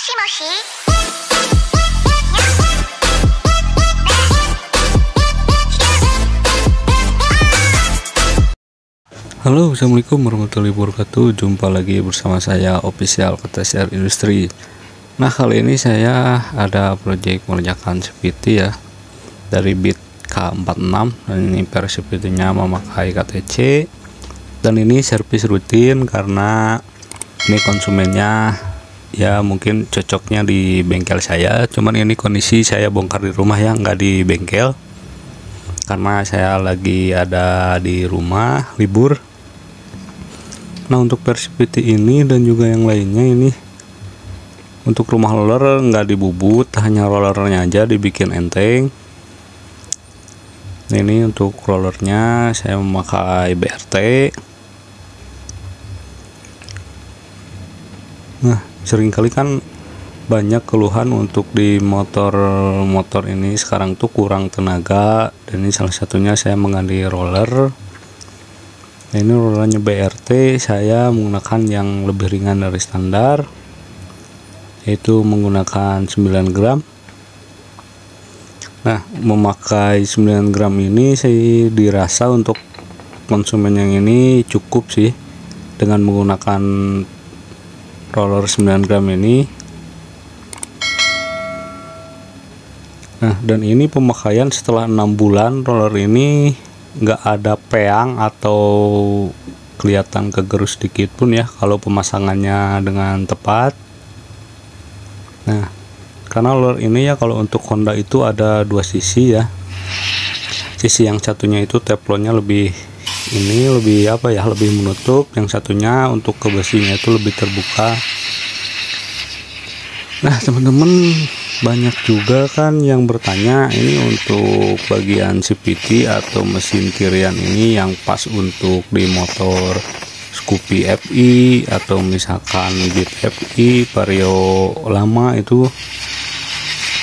Moshi. Halo, assalamualaikum warahmatullahi wabarakatuh. Jumpa lagi bersama saya Official KTSR Industri. Nah, kali ini saya ada proyek mengerjakan CVT ya dari bit K46, dan ini per CVT-nya memakai KTC, dan ini servis rutin karena ini konsumennya ya mungkin cocoknya di bengkel saya, cuman ini kondisi saya bongkar di rumah ya, nggak di bengkel karena saya lagi ada di rumah libur. Nah, untuk CVT ini dan juga yang lainnya, ini untuk rumah roller nggak dibubut, hanya rollernya aja dibikin enteng. Nah, ini untuk rollernya saya memakai BRT. Nah, seringkali kan banyak keluhan untuk di motor ini sekarang tuh kurang tenaga, dan ini salah satunya saya mengganti roller. Nah, ini rollernya BRT, saya menggunakan yang lebih ringan dari standar, yaitu menggunakan 9 gram. Nah, memakai 9 gram ini saya dirasa untuk konsumen yang ini cukup sih dengan menggunakan roller 9 gram ini. Nah, dan ini pemakaian setelah 6 bulan roller ini nggak ada peang atau kelihatan kegerus sedikit pun ya kalau pemasangannya dengan tepat. Nah, karena roller ini ya kalau untuk Honda itu ada dua sisi ya, sisi yang satunya itu teflonnya lebih lebih menutup, yang satunya untuk ke besinya itu lebih terbuka. Nah, teman-teman banyak juga kan yang bertanya, ini untuk bagian CVT atau mesin tirian ini yang pas untuk di motor Scoopy FI atau misalkan Beat FI Vario lama, itu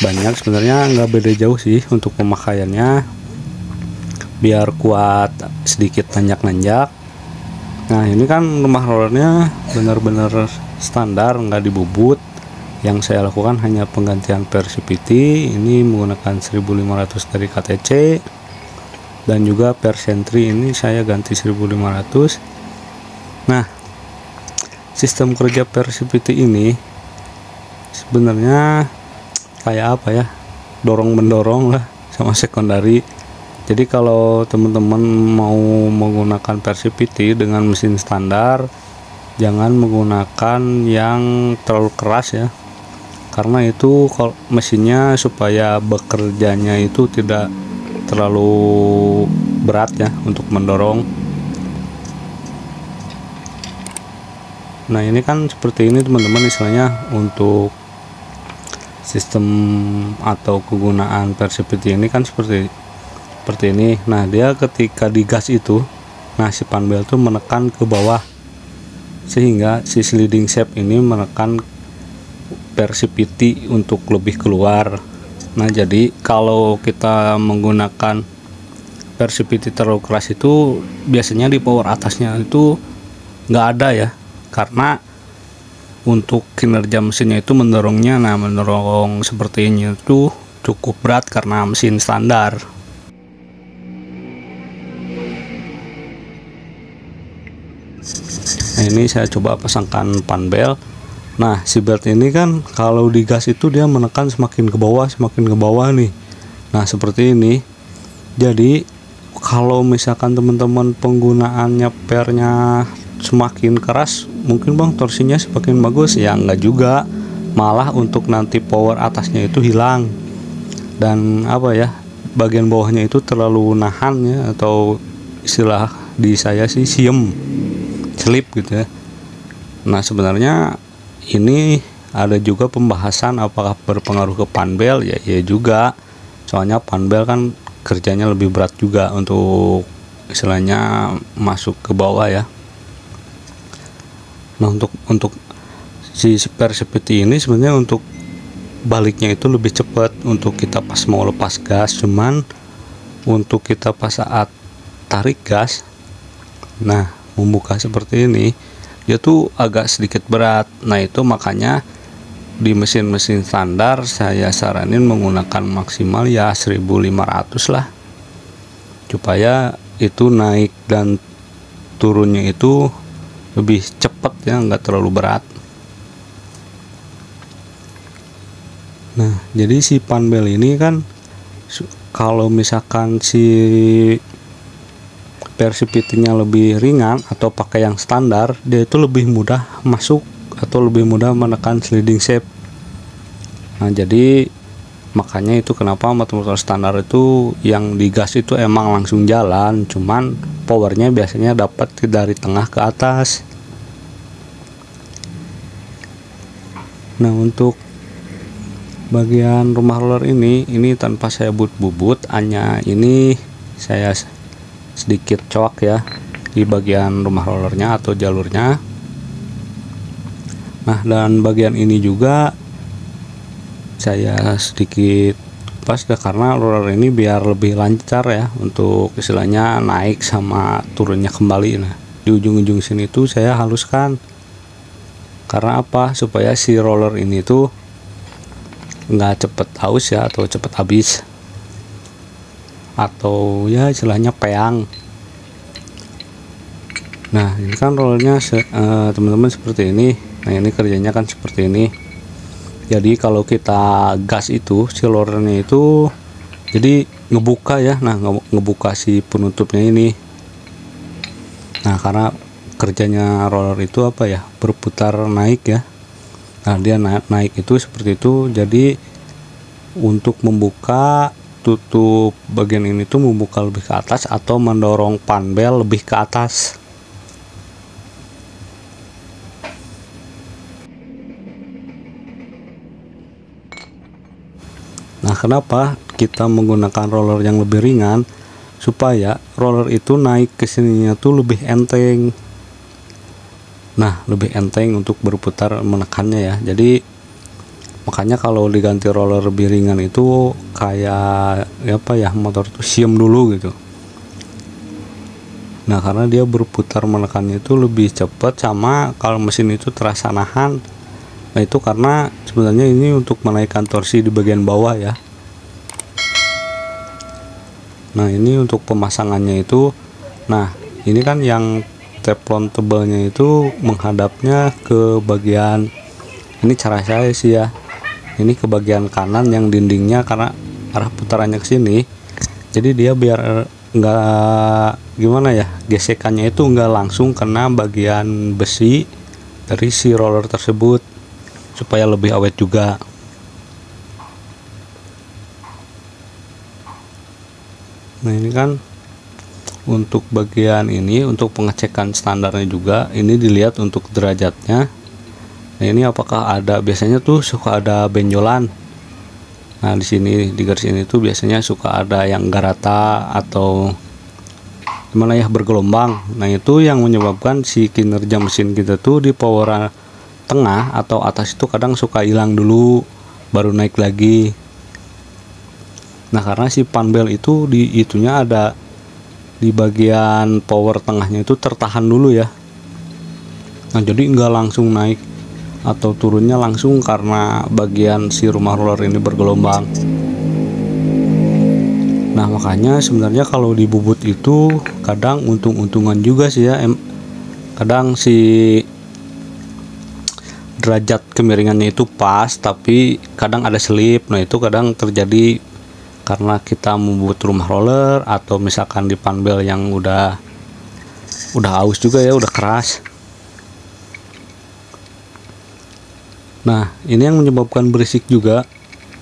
banyak sebenarnya, nggak beda jauh sih untuk pemakaiannya, biar kuat sedikit nanjak-nanjak. Nah, ini kan rumah rollernya benar-benar standar, nggak dibubut. Yang saya lakukan hanya penggantian per CVT, ini menggunakan 1500 dari KTC, dan juga per sentry ini saya ganti 1500. Nah, sistem kerja per CVT ini sebenarnya kayak apa ya, dorong mendorong lah sama sekondari. Jadi kalau teman-teman mau menggunakan per CVT dengan mesin standar, jangan menggunakan yang terlalu keras ya, karena itu kalau mesinnya supaya bekerjanya itu tidak terlalu berat ya untuk mendorong. Nah, ini kan seperti ini teman-teman, istilahnya untuk sistem atau kegunaan per CVT ini kan seperti ini. Nah, dia ketika digas itu, nah si panbel tuh menekan ke bawah sehingga si sliding shaft ini menekan per CVT untuk lebih keluar. Nah, jadi kalau kita menggunakan per CVT terlalu keras itu biasanya di power atasnya itu nggak ada ya, karena untuk kinerja mesinnya itu mendorongnya, nah mendorong seperti ini itu cukup berat karena mesin standar. Nah, ini saya coba pasangkan panbel. Nah, si belt ini kan kalau digas itu dia menekan semakin ke bawah nih. Nah, seperti ini. Jadi kalau misalkan teman-teman penggunaannya pernya semakin keras, mungkin bang torsinya semakin bagus ya, enggak juga, malah untuk nanti power atasnya itu hilang, dan apa ya, bagian bawahnya itu terlalu nahan ya, atau istilah di saya sih selip gitu ya. Nah, sebenarnya ini ada juga pembahasan apakah berpengaruh ke panbel ya, ya juga, soalnya panbel kan kerjanya lebih berat juga untuk istilahnya masuk ke bawah ya. Nah, untuk si per CVT ini sebenarnya untuk baliknya itu lebih cepat untuk kita pas mau lepas gas, cuman untuk kita pas saat tarik gas, nah membuka seperti ini, dia tuh agak sedikit berat. Nah, itu makanya di mesin-mesin standar saya saranin menggunakan maksimal ya 1500 lah, supaya itu naik dan turunnya itu lebih cepat ya, nggak terlalu berat. Nah, jadi si panbel ini kan kalau misalkan si persipitinya lebih ringan atau pakai yang standar, dia itu lebih mudah masuk atau lebih mudah menekan sliding shape. Nah, jadi makanya itu kenapa motor-motor standar itu yang digas itu emang langsung jalan, cuman powernya biasanya dapat dari tengah ke atas. Nah, untuk bagian rumah roller ini tanpa saya bubut, hanya ini saya sedikit coak ya di bagian rumah rollernya atau jalurnya. Nah, dan bagian ini juga saya sedikit pas ya, karena roller ini biar lebih lancar ya untuk istilahnya naik sama turunnya kembali. Nah, di ujung-ujung sini tuh saya haluskan. Karena apa? Supaya si roller ini tuh nggak cepet haus ya, atau cepet habis, atau ya istilahnya peang. Nah, ini kan rollernya teman-teman seperti ini. Nah, ini kerjanya kan seperti ini. Jadi kalau kita gas itu si rollernya itu jadi ngebuka ya. Nah, ngebuka si penutupnya ini. Nah, karena kerjanya roller itu apa ya, berputar naik ya. Nah, dia naik itu seperti itu. Jadi untuk membuka tutup bagian ini tuh membuka lebih ke atas atau mendorong panbel lebih ke atas. Nah, kenapa kita menggunakan roller yang lebih ringan? Supaya roller itu naik ke sininya tuh lebih enteng. Nah, lebih enteng untuk berputar menekannya ya. Jadi makanya kalau diganti roller lebih ringan itu kayak apa ya, motor itu siam dulu gitu. Nah, karena dia berputar menekannya itu lebih cepat, sama kalau mesin itu terasa nahan. Nah, itu karena sebenarnya ini untuk menaikkan torsi di bagian bawah ya. Nah, ini untuk pemasangannya itu, nah ini kan yang teflon tebalnya itu menghadapnya ke bagian ini, cara saya sih ya, ini ke bagian kanan yang dindingnya, karena arah putarannya ke sini. Jadi dia biar nggak gimana ya, gesekannya itu nggak langsung kena bagian besi dari si roller tersebut, supaya lebih awet juga. Nah, ini kan untuk bagian ini untuk pengecekan standarnya juga, ini dilihat untuk derajatnya. Nah, ini apakah ada, biasanya tuh suka ada benjolan. Nah, di sini di garis ini tuh biasanya suka ada yang nggak rata atau gimana ya, bergelombang. Nah, itu yang menyebabkan si kinerja mesin kita tuh di power tengah atau atas itu kadang suka hilang dulu baru naik lagi. Nah, karena si panbel itu di itunya ada di bagian power tengahnya itu tertahan dulu ya. Nah, jadi nggak langsung naik atau turunnya langsung karena bagian si rumah roller ini bergelombang. Nah, makanya sebenarnya kalau dibubut itu kadang untung-untungan juga sih ya. Kadang si derajat kemiringannya itu pas, tapi kadang ada selip. Nah, itu kadang terjadi karena kita membuat rumah roller, atau misalkan di panbel yang udah aus juga ya, udah keras. Nah, ini yang menyebabkan berisik juga.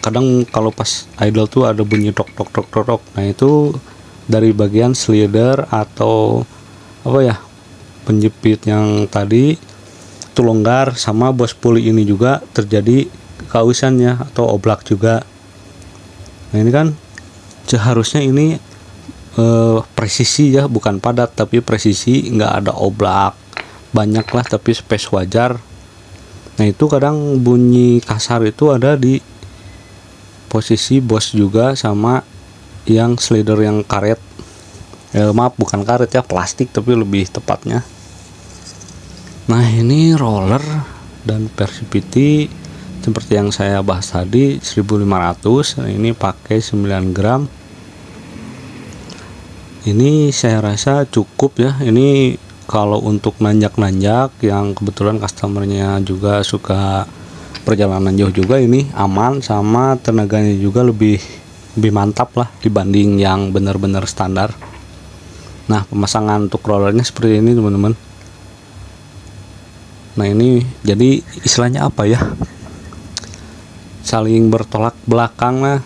Kadang kalau pas idle tuh ada bunyi tok tok tok tok tok. Nah, itu dari bagian slider atau apa ya, penjepit yang tadi itu longgar, sama bos puli ini juga terjadi keausannya atau oblak juga. Nah, ini kan seharusnya ini presisi ya, bukan padat tapi presisi, nggak ada oblak banyak lah, tapi space wajar. Nah, itu kadang bunyi kasar itu ada di posisi bos juga, sama yang slider yang karet, maaf bukan karet ya, plastik tapi lebih tepatnya. Nah, ini roller dan Persipiti seperti yang saya bahas tadi 1500. Nah, ini pakai 9 gram. Ini saya rasa cukup ya. Ini kalau untuk nanjak-nanjak yang kebetulan customernya juga suka perjalanan jauh juga, ini aman, sama tenaganya juga lebih mantap lah dibanding yang benar-benar standar. Nah, pemasangan untuk rollernya seperti ini teman-teman. Nah, ini jadi istilahnya apa ya, saling bertolak belakang lah.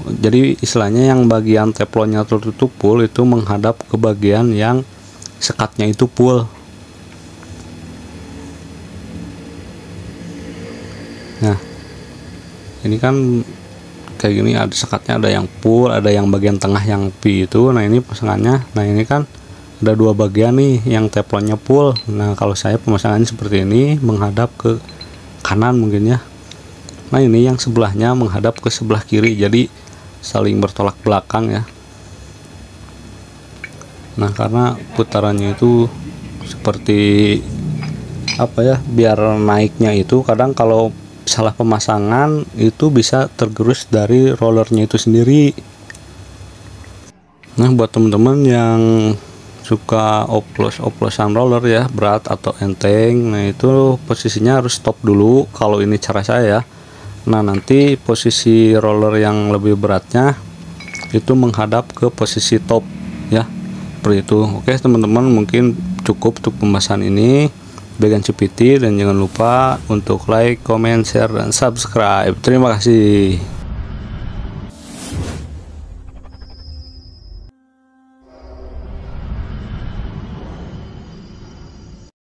Jadi istilahnya yang bagian teflonnya tertutup full itu menghadap ke bagian yang sekatnya itu full. Nah, ini kan kayak gini, ada sekatnya, ada yang full, ada yang bagian tengah yang P itu. Nah, ini pasangannya. Nah, ini kan ada dua bagian nih yang teflonnya full. Nah, kalau saya pemasangannya seperti ini, menghadap ke kanan mungkin ya. Nah, ini yang sebelahnya menghadap ke sebelah kiri, jadi saling bertolak belakang ya. Nah, karena putarannya itu seperti apa ya, biar naiknya itu kadang kalau salah pemasangan itu bisa tergerus dari rollernya itu sendiri. Nah, buat teman-teman yang suka oplosan roller ya, berat atau enteng, nah itu posisinya harus stop dulu kalau ini cara saya ya. Nah, nanti posisi roller yang lebih beratnya itu menghadap ke posisi top ya, seperti itu. Oke teman-teman, mungkin cukup untuk pembahasan ini. Bagian CPT, dan jangan lupa untuk like, comment, share, dan subscribe. Terima kasih.